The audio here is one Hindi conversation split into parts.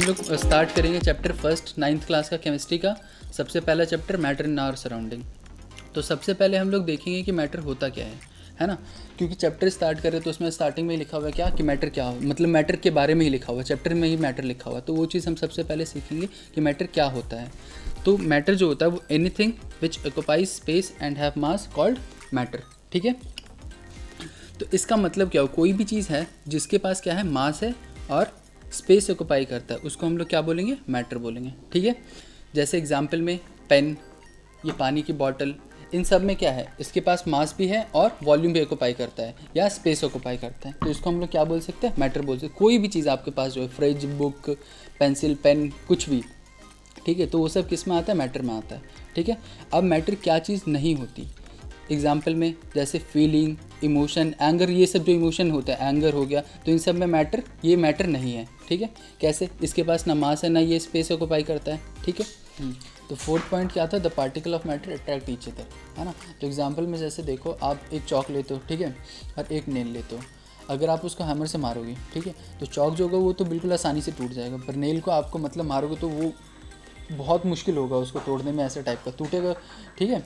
हम लोग स्टार्ट करेंगे चैप्टर फर्स्ट 9th क्लास का केमिस्ट्री का। सबसे पहला chapter matter in our surrounding. तो सबसे पहले हम लोग देखेंगे कि मैटर होता क्या है ना। क्योंकि चैप्टर स्टार्ट करें तो उसमें स्टार्टिंग में ही लिखा हुआ है क्या कि मैटर क्या हो, मतलब मैटर के बारे में ही लिखा हुआ है, चैप्टर में ही मैटर लिखा हुआ है। तो वो चीज़ हम सबसे पहले सीखेंगे कि मैटर क्या होता है। तो मैटर जो होता है वो anything which occupies space and have mass called matter. ठीक है, तो इसका मतलब क्या हो, कोई भी चीज़ है जिसके पास क्या है, मास है और स्पेस ऑक्युपाई करता है, उसको हम लोग क्या बोलेंगे, मैटर बोलेंगे। ठीक है, जैसे एग्जाम्पल में पेन, ये पानी की बॉटल, इन सब में क्या है, इसके पास मास भी है और वॉल्यूम भी ऑक्युपाई करता है या स्पेस ऑक्युपाई करता है, तो इसको हम लोग क्या बोल सकते हैं, मैटर बोल सकते हैं। कोई भी चीज़ आपके पास जो है, फ्रिज, बुक, पेंसिल, पेन, कुछ भी, ठीक है, तो वो सब किस में आता है, मैटर में आता है। ठीक है, अब मैटर क्या चीज़ नहीं होती, एग्जाम्पल में जैसे फीलिंग, इमोशन, एंगर, ये सब जो इमोशन होता है, एंगर हो गया, तो इन सब में मैटर, ये मैटर नहीं है। ठीक है, कैसे, इसके पास ना मास है ना ये स्पेस ऑक्युपाई करता है। ठीक है, तो फोर्थ पॉइंट क्या था, the particle of matter attract each other, है ना। तो एग्जाम्पल में जैसे देखो, आप एक चौक लेते हो, ठीक है, और एक नेल लेते हो। अगर आप उसको हैमर से मारोगे, ठीक है, तो चौक जो होगा वो तो बिल्कुल आसानी से टूट जाएगा, पर नेल को आपको मतलब मारोगे तो वो बहुत मुश्किल होगा उसको तोड़ने में, ऐसे टाइप का टूटेगा। ठीक है,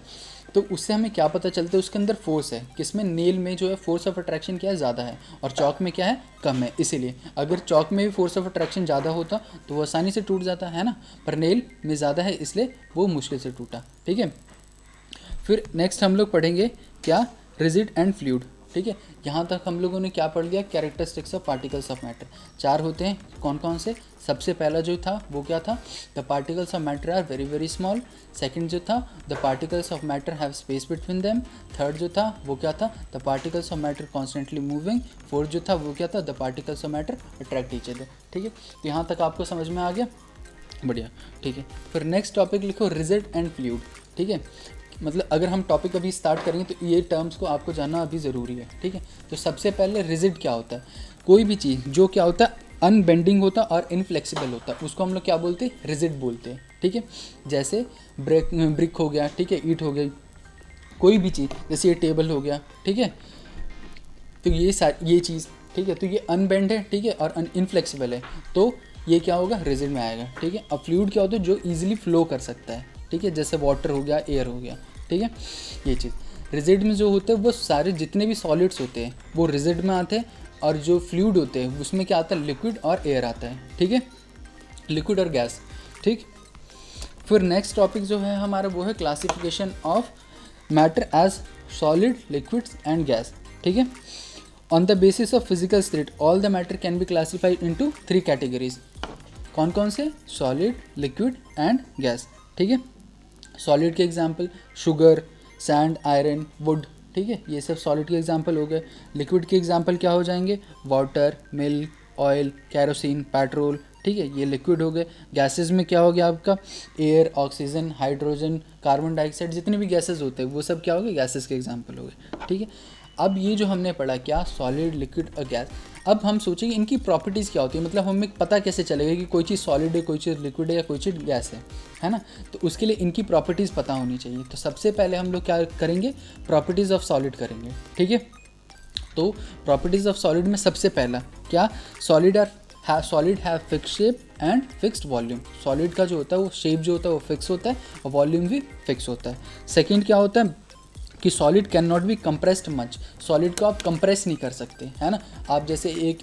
तो उससे हमें क्या पता चलता है, उसके अंदर फोर्स है, किसमें, नेल में जो है फोर्स ऑफ अट्रैक्शन क्या है, ज़्यादा है, और चौक में क्या है, कम है। इसीलिए अगर चौक में भी फोर्स ऑफ अट्रैक्शन ज़्यादा होता तो वो आसानी से टूट जाता है ना, पर नेल में ज़्यादा है इसलिए वो मुश्किल से टूटा। ठीक है, फिर नेक्स्ट हम लोग पढ़ेंगे क्या, रिजिड एंड फ्लूइड। ठीक है, यहाँ तक हम लोगों ने क्या पढ़ लिया, characteristics of particles of matter. 4 होते हैं, कौन कौन से, सबसे पहला जो था वो क्या था, the particles of matter are very very small. Second जो था, the particles of matter have space between them. Third जो था वो क्या था, the particles of matter constantly moving. Fourth जो था वो क्या था, the particles of matter attract each other. ठीक है, तो यहाँ तक आपको समझ में आ गया, बढ़िया। ठीक है, फिर नेक्स्ट टॉपिक लिखो, रिजिड एंड फ्लूइड। ठीक है, मतलब अगर हम टॉपिक अभी स्टार्ट करेंगे तो ये टर्म्स को आपको जानना अभी ज़रूरी है। ठीक है, तो सबसे पहले रिजिड क्या होता है, कोई भी चीज़ जो क्या होता है, अनबेंडिंग होता है और इनफ्लेक्सिबल होता है, उसको हम लोग क्या बोलते हैं, रिजिड बोलते हैं। ठीक है, जैसे ब्रिक हो गया, ठीक है, ईंट हो गई, कोई भी चीज़, जैसे ये टेबल हो गया, ठीक है, तो ये चीज़, ठीक है, तो ये अनबेंड है, ठीक है, और इनफ्लेक्सिबल है, तो ये क्या होगा, रिजिड में आएगा। ठीक है, अब फ्लूइड क्या होता है, जो ईजिली फ्लो कर सकता है, ठीक है, जैसे वाटर हो गया, एयर हो गया। ठीक है, ये चीज़ रिजिड में जो होते हैं, वो सारे जितने भी सॉलिड्स होते हैं वो रिजिड में आते हैं, और जो फ्लूइड होते हैं उसमें क्या आता है, लिक्विड और एयर आता है। ठीक है, लिक्विड और गैस। ठीक, फिर नेक्स्ट टॉपिक जो है हमारा वो है classification of matter as solid, liquids and gas. ठीक है, on the basis of physical state all the matter can be classified into 3 categories. कौन कौन से, सॉलिड, लिक्विड एंड गैस। ठीक है, सॉलिड के example sugar, sand, iron, would. ठीक है, ये सब सॉलिड के एग्जांपल हो गए। लिक्विड के एग्जांपल क्या हो जाएंगे, water, milk, oil, kerosene, petrol. ठीक है, ये लिक्विड हो गए। गैसेस में क्या हो गया आपका, air, oxygen, hydrogen, carbon dioxide, जितने भी गैसेस होते हैं वो सब क्या हो गए, गैसेस के एग्जांपल हो गए। ठीक है, अब ये जो हमने पढ़ा क्या, सॉलिड, लिक्विड और गैस, अब हम सोचेंगे इनकी प्रॉपर्टीज़ क्या होती है, मतलब हमें पता कैसे चलेगा कि कोई चीज़ सॉलिड है, कोई चीज़ लिक्विड है या कोई चीज़ गैस है ना। तो उसके लिए इनकी प्रॉपर्टीज़ पता होनी चाहिए। तो सबसे पहले हम लोग क्या करेंगे, प्रॉपर्टीज़ ऑफ सॉलिड करेंगे। ठीक है, तो प्रॉपर्टीज़ ऑफ सॉलिड में सबसे पहला क्या, solid have fix shape and fixed volume. Solid का जो होता है वो शेप जो होता है वो फिक्स होता है और वॉल्यूम भी फिक्स होता है। सेकेंड क्या होता है कि solid can not be compressed much, solid को आप कंप्रेस नहीं कर सकते, है ना। आप जैसे एक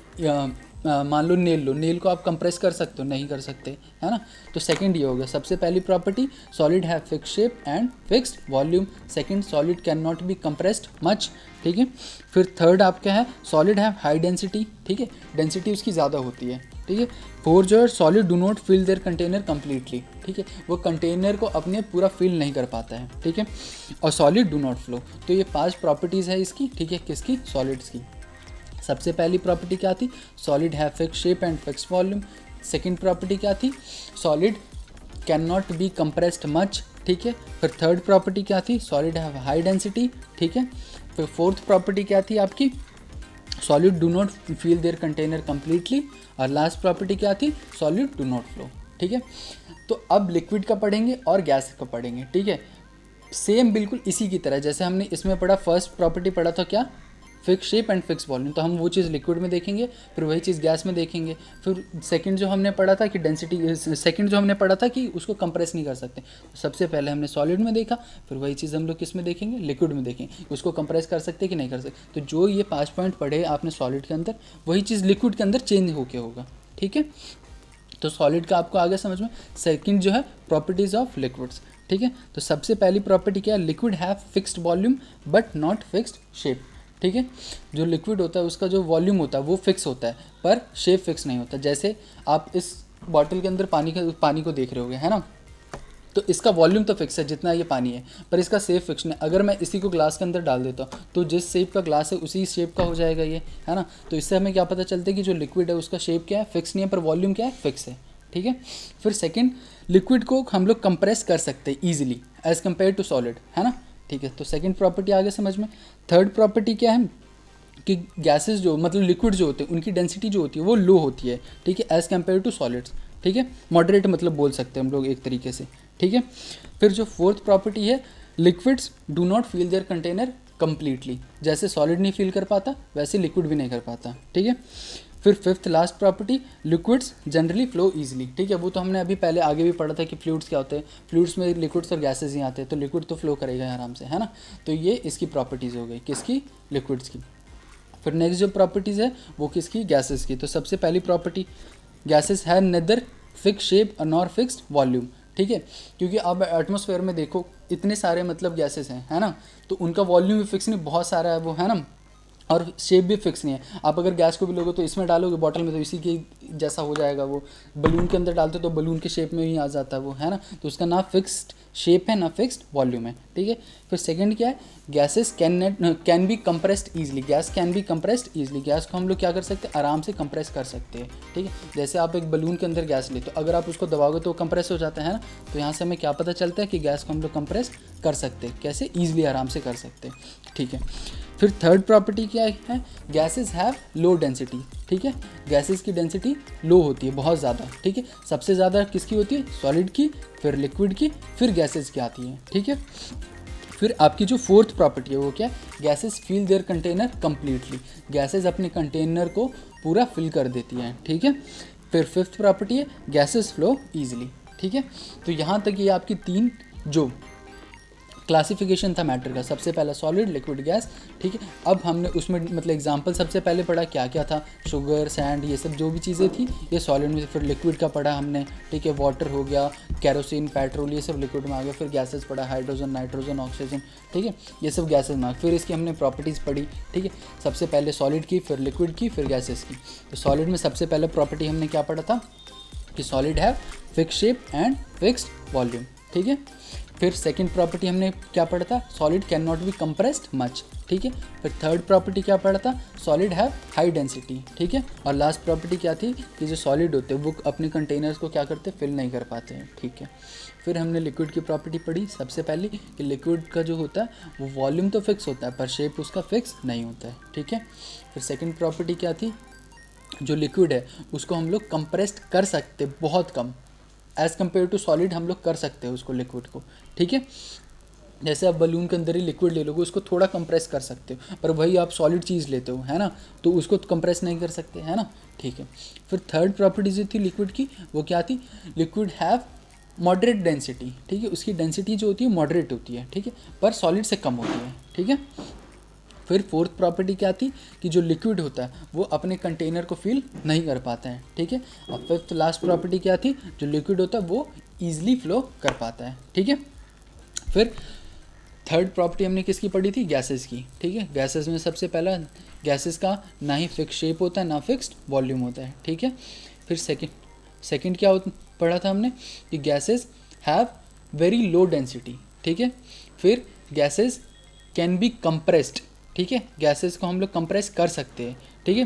मान लो नेल लो, नेल को आप कंप्रेस कर सकते हो, नहीं कर सकते, है ना। तो सेकंड ये हो गया, सबसे पहली property, solid have fix shape and fixed volume. Second, solid can not be compressed much. ठीक है, फिर थर्ड आपका है, सॉलिड हैव हाई डेंसिटी। ठीक है, डेंसिटी उसकी ज़्यादा होती है। ठीक है, फोर जो है, solid do not fill their container completely. ठीक है, वो कंटेनर को अपने पूरा फिल नहीं कर पाता है। ठीक है, और सॉलिड डू नॉट फ्लो। तो ये 5 प्रॉपर्टीज़ है इसकी। ठीक है, किसकी, सॉलिड्स की। सबसे पहली प्रॉपर्टी क्या थी, solid have fix shape and fix volume. Second property क्या थी, solid can not be compressed much. ठीक है, फिर थर्ड प्रॉपर्टी क्या थी, सॉलिड हैव हाई डेंसिटी। ठीक है, फिर फोर्थ प्रॉपर्टी क्या थी आपकी, solid do not feel their container completely. और लास्ट प्रॉपर्टी क्या थी, सॉलिड डू नॉट फ्लो। ठीक है, तो अब लिक्विड का पढ़ेंगे और गैस का पढ़ेंगे। ठीक है, सेम बिल्कुल इसी की तरह जैसे हमने इसमें पढ़ा, फर्स्ट प्रॉपर्टी पढ़ा था क्या, fix shape and fix volume. तो हम वो चीज़ लिक्विड में देखेंगे, फिर वही चीज़ गैस में देखेंगे। फिर सेकंड जो हमने पढ़ा था कि डेंसिटी, सेकंड जो हमने पढ़ा था कि उसको कंप्रेस नहीं कर सकते, तो सबसे पहले हमने सॉलिड में देखा, फिर वही चीज़ हम लोग किस में देखेंगे, लिक्विड में देखेंगे, उसको कंप्रेस कर सकते कि नहीं कर सकते। तो जो ये 5 पॉइंट पढ़े आपने सॉलिड के अंदर, वही चीज़ लिक्विड के अंदर चेंज होके होगा, ठीक है। तो सॉलिड का आपको आगे समझ में। सेकंड जो है प्रॉपर्टीज़ ऑफ लिक्विड्स, ठीक है। तो सबसे पहली प्रॉपर्टी क्या है, liquid have fixed volume but not fixed shape, ठीक है। जो लिक्विड होता है उसका जो वॉल्यूम होता है वो फिक्स होता है, पर शेप फिक्स नहीं होता। जैसे आप इस बॉटल के अंदर पानी को देख रहे होगे, है ना, तो इसका वॉल्यूम तो फिक्स है जितना ये पानी है, पर इसका शेप फिक्स नहीं। अगर मैं इसी को ग्लास के अंदर डाल देता हूँ तो जिस शेप का ग्लास है उसी शेप का हो जाएगा ये, है ना। तो इससे हमें क्या पता चलता है कि जो लिक्विड है उसका शेप क्या है, फिक्स नहीं है, पर वॉल्यूम क्या है, फिक्स है, ठीक है। फिर सेकेंड, लिक्विड को हम लोग कंप्रेस कर सकते हैं easily as compare to solid, है ना, ठीक है। तो सेकेंड प्रॉपर्टी आगे समझ में। थर्ड प्रॉपर्टी क्या है कि गैसेस जो मतलब लिक्विड जो होते हैं उनकी डेंसिटी जो होती है वो लो होती है, ठीक है, एज़ कम्पेयर टू सॉलिड्स, ठीक है। मॉडरेट मतलब बोल सकते हैं हम लोग एक तरीके से, ठीक है। फिर जो फोर्थ प्रॉपर्टी है, liquids do not feel their container completely. जैसे सॉलिड नहीं फील कर पाता वैसे लिक्विड भी नहीं कर पाता, ठीक है। फिर fifth last property, liquids generally flow easily, ठीक है। वो तो हमने अभी पहले आगे भी पढ़ा था कि फ्लूइड्स क्या होते हैं, फ्लूइड्स में लिक्विड्स और गैसेज ही आते हैं, तो लिक्विड तो फ्लो करेगा आराम से, है ना। तो ये इसकी प्रॉपर्टीज़ हो गई, किसकी, लिक्विड्स की। फिर नेक्स्ट जो प्रॉपर्टीज़ है वो किसकी, गैसेस की। तो सबसे पहली प्रॉपर्टी, गैसेस है neither fix shape nor fixed volume, ठीक है। क्योंकि अब एटमॉस्फेयर में देखो इतने सारे मतलब गैसेस हैं, है ना, तो उनका वॉल्यूम भी फिक्स नहीं, बहुत सारा है वो, है ना, और शेप भी फिक्स नहीं है। आप अगर गैस को भी लोगे तो इसमें डालोगे बॉटल में तो इसी के जैसा हो जाएगा, वो बलून के अंदर डालते तो बलून के शेप में ही आ जाता है वो, है ना। तो उसका ना फिक्स्ड शेप है ना फिक्स्ड वॉल्यूम है, ठीक है। फिर सेकंड क्या है, gases can be compressed easily, gas can be compressed easily. Gas को हम लोग क्या कर सकते हैं, आराम से कंप्रेस कर सकते हैं, ठीक है। जैसे आप एक बलून के अंदर गैस ले, तो अगर आप उसको दबाओगे तो कंप्रेस हो जाता है ना। तो यहाँ से हमें क्या पता चलता है कि गैस को हम लोग कंप्रेस कर सकते हैं, कैसे, ईजिली, आराम से कर सकते हैं, ठीक है। फिर थर्ड प्रॉपर्टी क्या है, गैसेस हैव लो डेंसिटी, ठीक है। गैसेस की डेंसिटी लो होती है, बहुत ज़्यादा, ठीक है। सबसे ज़्यादा किसकी होती है, सॉलिड की, फिर लिक्विड की, फिर गैसेस की आती है, ठीक है। फिर आपकी जो फोर्थ प्रॉपर्टी है वो क्या है, gases fill their container completely, gases अपने कंटेनर को पूरा फिल कर देती हैं, ठीक है। फिर फिफ्थ प्रॉपर्टी है, गैसेस फ्लो ईजिली, ठीक है। तो यहाँ तक ये आपकी तीन जो क्लासिफिकेशन था मैटर का, सबसे पहला सॉलिड, लिक्विड, गैस, ठीक है। अब हमने उसमें मतलब एग्जांपल सबसे पहले पढ़ा क्या क्या था, शुगर, सैंड, ये सब जो भी चीज़ें थी ये सॉलिड में। फिर लिक्विड का पढ़ा हमने, ठीक है, वाटर हो गया, कैरोसिन, पेट्रोल, ये सब लिक्विड में आ गया। फिर गैसेस पढ़ा, हाइड्रोजन, नाइट्रोजन, ऑक्सीजन, ठीक है, ये सब गैसेस में आ गए। फिर इसकी हमने प्रॉपर्टीज़ पढ़ी, ठीक है, सबसे पहले सॉलिड की, फिर लिक्विड की, फिर गैसेस की। तो सॉलिड में सबसे पहले प्रॉपर्टी हमने क्या पढ़ा था कि solid have fix shape and fixed volume, ठीक है। फिर सेकंड प्रॉपर्टी हमने क्या पढ़ा था, solid can not be compressed much, ठीक है। फिर थर्ड प्रॉपर्टी क्या पढ़ा था, सॉलिड हैव हाई डेंसिटी, ठीक है। और लास्ट प्रॉपर्टी क्या थी कि जो सॉलिड होते हैं वो अपने कंटेनर्स को क्या करते हैं, फिल नहीं कर पाते हैं, ठीक है। फिर हमने लिक्विड की प्रॉपर्टी पढ़ी सबसे पहले कि लिक्विड का जो होता है वो वॉल्यूम तो फिक्स होता है पर शेप उसका फिक्स नहीं होता है, ठीक है। फिर सेकेंड प्रॉपर्टी क्या थी, जो लिक्विड है उसको हम लोग कंप्रेस्ड कर सकते बहुत कम, एज़ कम्पेयर टू सॉलिड हम लोग कर सकते हैं उसको, लिक्विड को, ठीक है। जैसे आप बलून के अंदर ही लिक्विड ले लोगे उसको थोड़ा कंप्रेस कर सकते हो, पर वही आप सॉलिड चीज़ लेते हो, है ना, तो उसको कंप्रेस नहीं कर सकते, है ना, ठीक है। फिर थर्ड प्रॉपर्टी जो थी लिक्विड की वो क्या थी, लिक्विड हैव मॉडरेट डेंसिटी, ठीक है, उसकी डेंसिटी जो होती है मॉडरेट होती है, ठीक है, पर सॉलिड से कम होती है, ठीक है। फिर फोर्थ प्रॉपर्टी क्या थी कि जो लिक्विड होता है वो अपने कंटेनर को फिल नहीं कर पाता है, ठीक है। और फिफ्थ लास्ट प्रॉपर्टी क्या थी, जो लिक्विड होता है वो ईजिली फ्लो कर पाता है, ठीक है। फिर थर्ड प्रॉपर्टी हमने किसकी पढ़ी थी, गैसेस की, ठीक है। गैसेस में सबसे पहला, गैसेस का ना ही फिक्स शेप होता है ना फिक्स्ड वॉल्यूम होता है, ठीक है। फिर सेकंड क्या पढ़ा था हमने कि gases have very low density, ठीक है। फिर गैसेस कैन बी कंप्रेस्ड, ठीक है, गैसेस को हम लोग कंप्रेस कर सकते हैं, ठीक है।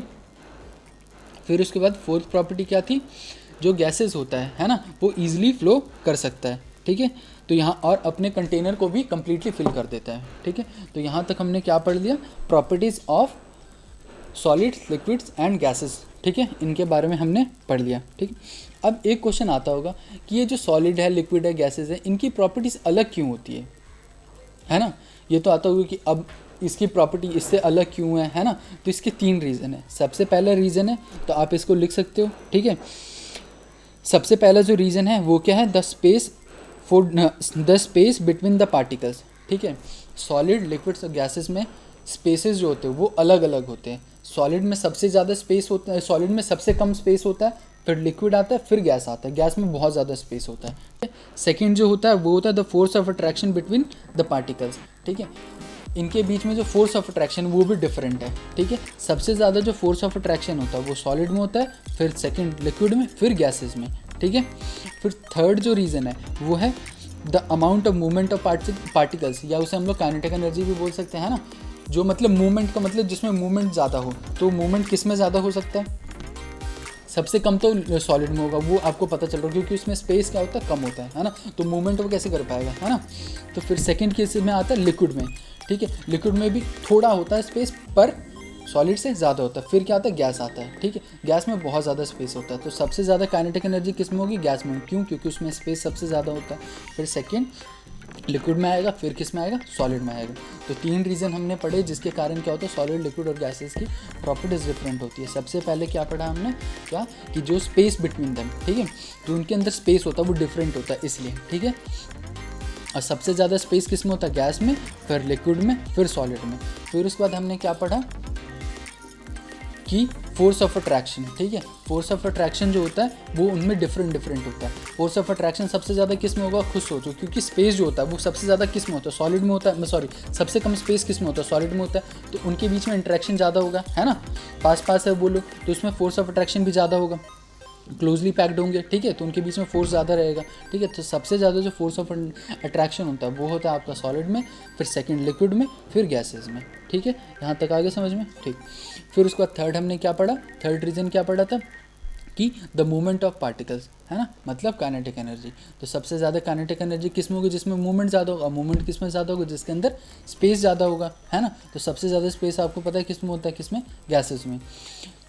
फिर उसके बाद फोर्थ प्रॉपर्टी क्या थी, जो गैसेस होता है ना, वो ईजिली फ्लो कर सकता है, ठीक है। तो यहाँ और अपने कंटेनर को भी कम्प्लीटली फिल कर देता है, ठीक है। तो यहाँ तक हमने क्या पढ़ लिया, properties of solids, liquids and gases, ठीक है, इनके बारे में हमने पढ़ लिया, ठीक। अब एक क्वेश्चन आता होगा कि ये जो सॉलिड है, लिक्विड है, गैसेस है, इनकी प्रॉपर्टीज़ अलग क्यों होती है ना। ये तो आता होगा कि अब इसकी प्रॉपर्टी इससे अलग क्यों है ना। तो इसके 3 रीज़न है। सबसे पहला रीज़न है तो आप इसको लिख सकते हो, ठीक है। सबसे पहला जो रीज़न है वो क्या है, the space between the particles, ठीक है। सॉलिड, लिक्विड्स और गैसेस में स्पेसेस जो होते हैं वो अलग अलग होते हैं। सॉलिड में सबसे ज़्यादा स्पेस होता है, सॉलिड में सबसे कम स्पेस होता है, फिर लिक्विड आता है, फिर गैस आता है, गैस में बहुत ज़्यादा स्पेस होता है। सेकंड जो होता है वो होता है the force of attraction between the particles, ठीक है। इनके बीच में जो फोर्स ऑफ अट्रैक्शन वो भी डिफरेंट है, ठीक है। सबसे ज़्यादा जो फोर्स ऑफ अट्रैक्शन होता है वो सॉलिड में होता है, फिर सेकंड लिक्विड में, फिर गैसेस में, ठीक है। फिर थर्ड जो रीज़न है वो है the amount of movement of particles, या उसे हम लोग काइनेटिक एनर्जी भी बोल सकते हैं ना। जो मतलब मूवमेंट का मतलब जिसमें मूवमेंट ज़्यादा हो, तो मूवमेंट किस में ज़्यादा हो सकता है, सबसे कम तो सॉलिड में होगा, वो आपको पता चल रहा है क्योंकि उसमें स्पेस क्या होता है, कम होता है ना। तो मूवमेंट वो कैसे कर पाएगा, है ना। तो फिर सेकंड केस में आता है लिक्विड में, ठीक है। लिक्विड में भी थोड़ा होता है स्पेस, पर सॉलिड से ज़्यादा होता है। फिर क्या आता है, गैस आता है, ठीक है। गैस में बहुत ज़्यादा स्पेस होता है, तो सबसे ज़्यादा काइनेटिक एनर्जी किस में होगी, गैस में। क्यों, क्योंकि उसमें स्पेस सबसे ज़्यादा होता है। फिर सेकंड लिक्विड में आएगा, फिर किस में आएगा, सॉलिड में आएगा। तो 3 रीज़न हमने पढ़े जिसके कारण क्या होता है, सॉलिड, लिक्विड और गैसेस की प्रॉपर्टीज डिफरेंट होती है। सबसे पहले क्या पढ़ा हमने, क्या कि जो स्पेस बिटवीन देम, ठीक है, जो उनके अंदर स्पेस होता है वो डिफरेंट होता है इसलिए, ठीक है। और सबसे ज़्यादा स्पेस किस में होता है, गैस में, फिर लिक्विड में, फिर सॉलिड में। फिर उसके बाद हमने क्या पढ़ा कि फोर्स ऑफ अट्रैक्शन, ठीक है। फोर्स ऑफ अट्रैक्शन जो होता है वो उनमें डिफरेंट होता है। फोर्स ऑफ अट्रैक्शन सबसे ज़्यादा किस में होगा, खुद सोचो, क्योंकि स्पेस जो होता है वो सबसे ज़्यादा किस में होता है, सॉलिड में होता है, सॉरी सबसे कम स्पेस किस में होता है, सॉलिड में होता है। तो उनके बीच में इंटरेक्शन ज़्यादा होगा, है ना, पास पास है बोलो, तो उसमें फोर्स ऑफ अट्रैक्शन भी ज़्यादा होगा, क्लोजली पैक्ड होंगे, ठीक है, तो उनके बीच में फोर्स ज़्यादा रहेगा, ठीक है। तो सबसे ज़्यादा जो फोर्स ऑफ अट्रैक्शन होता है वो होता है आपका सॉलिड में, फिर सेकंड लिक्विड में, फिर गैसेस में, ठीक है। यहाँ तक आगे समझ में, ठीक। फिर उसके बाद थर्ड हमने क्या पढ़ा, थर्ड रीज़न क्या पढ़ा था कि द मूवमेंट ऑफ पार्टिकल्स, है ना, मतलब काइनेटिक एनर्जी। तो सबसे ज़्यादा काइनेटिक एनर्जी किस में होगी, जिसमें मूवमेंट ज़्यादा होगा। मूवमेंट किस में ज़्यादा होगा, जिसके अंदर स्पेस ज़्यादा होगा, है ना। तो सबसे ज़्यादा स्पेस आपको पता है किस में होता है, किस में, गैसेस में।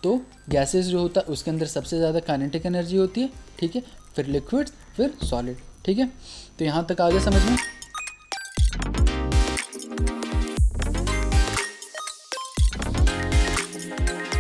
तो गैसेस जो होता है उसके अंदर सबसे ज़्यादा काइनेटिक एनर्जी होती है, ठीक है। फिर लिक्विड, फिर सॉलिड, ठीक है। तो यहाँ तक आगे समझ में।